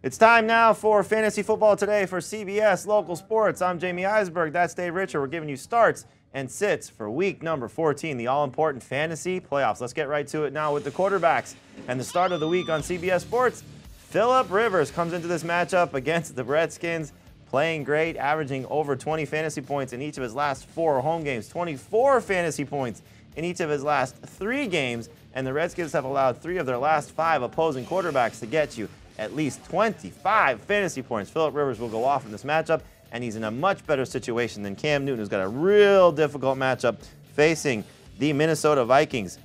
It's time now for Fantasy Football Today for CBS Local Sports. I'm Jamie Eisberg. That's Dave Richard. We're giving you starts and sits for week number 14, the all-important fantasy playoffs. Let's get right to it now with the quarterbacks. And the start of the week on CBS Sports, Phillip Rivers comes into this matchup against the Redskins, playing great, averaging over 20 fantasy points in each of his last 4 home games, 24 fantasy points in each of his last 3 games, and the Redskins have allowed 3 of their last 5 opposing quarterbacks to get you at least 25 fantasy points. Phillip Rivers will go off in this matchup, and he's in a much better situation than Cam Newton, who's got a real difficult matchup facing the Minnesota Vikings.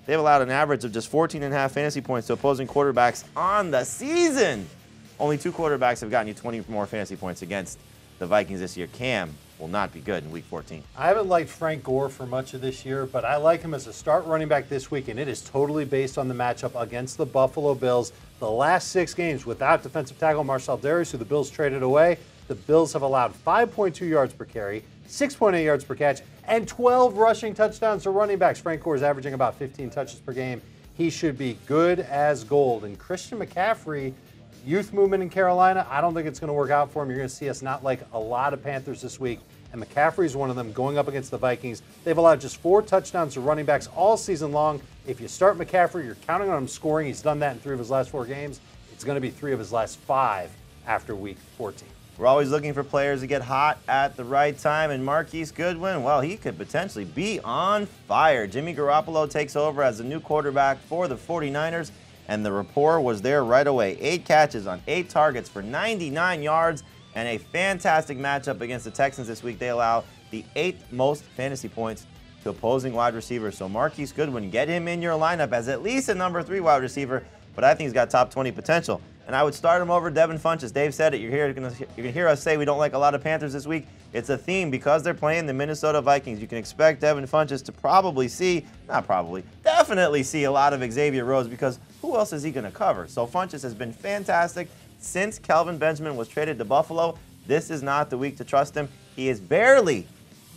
They've allowed an average of just 14.5 fantasy points to opposing quarterbacks on the season. Only 2 quarterbacks have gotten you 20 more fantasy points against the Vikings this year. Cam will not be good in Week 14. I haven't liked Frank Gore for much of this year, but I like him as a start running back this week, and it is totally based on the matchup against the Buffalo Bills. The last 6 games without defensive tackle Marcel Darius, who the Bills traded away, the Bills have allowed 5.2 yards per carry, 6.8 yards per catch, and 12 rushing touchdowns to running backs. Frank Gore is averaging about 15 touches per game. He should be good as gold. And Christian McCaffrey, youth movement in Carolina, I don't think it's going to work out for him. You're going to see us not like a lot of Panthers this week. And McCaffrey is one of them going up against the Vikings. They've allowed just 4 touchdowns to running backs all season long. If you start McCaffrey, you're counting on him scoring. He's done that in 3 of his last 4 games. It's going to be 3 of his last 5 after Week 14. We're always looking for players to get hot at the right time, and Marquise Goodwin, well, he could potentially be on fire. Jimmy Garoppolo takes over as the new quarterback for the 49ers, and the rapport was there right away. 8 catches on 8 targets for 99 yards, and a fantastic matchup against the Texans this week. They allow the 8th most fantasy points to opposing wide receivers. So Marquise Goodwin, get him in your lineup as at least a number 3 wide receiver, but I think he's got top 20 potential. And I would start him over Devin Funchess. Dave said it. You're going to hear us say we don't like a lot of Panthers this week. It's a theme because they're playing the Minnesota Vikings. You can expect Devin Funchess to definitely see a lot of Xavier Rhodes, because who else is he going to cover? So Funchess has been fantastic since Kelvin Benjamin was traded to Buffalo. This is not the week to trust him. He is barely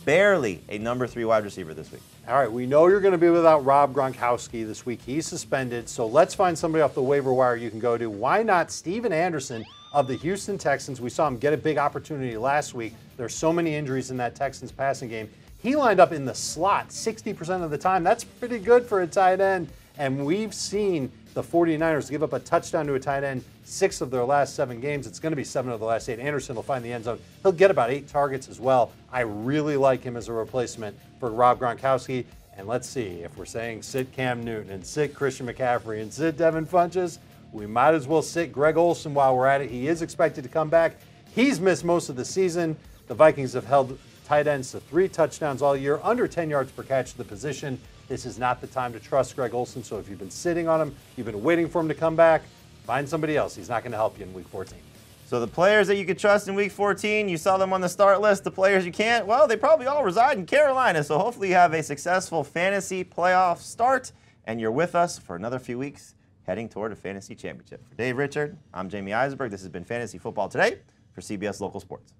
a number 3 wide receiver this week. All right, we know you're going to be without Rob Gronkowski this week. He's suspended, so let's find somebody off the waiver wire you can go to. Why not Steven Anderson of the Houston Texans? We saw him get a big opportunity last week. There's so many injuries in that Texans passing game. He lined up in the slot 60% of the time. That's pretty good for a tight end, and we've seen the 49ers give up a touchdown to a tight end 6 of their last 7 games. It's going to be 7 of the last 8. Anderson will find the end zone. He'll get about 8 targets as well. I really like him as a replacement for Rob Gronkowski. And let's see, if we're saying sit Cam Newton and sit Christian McCaffrey and sit Devin Funchess, we might as well sit Greg Olson while we're at it. He is expected to come back. He's missed most of the season. The Vikings have held tight ends to 3 touchdowns all year, under 10 yards per catch to the position. This is not the time to trust Greg Olson, so if you've been sitting on him, you've been waiting for him to come back, find somebody else. He's not going to help you in Week 14. So the players that you could trust in Week 14, you saw them on the start list. The players you can't, well, they probably all reside in Carolina. So hopefully you have a successful fantasy playoff start, and you're with us for another few weeks heading toward a fantasy championship. For Dave Richard, I'm Jamie Eisberg. This has been Fantasy Football Today for CBS Local Sports.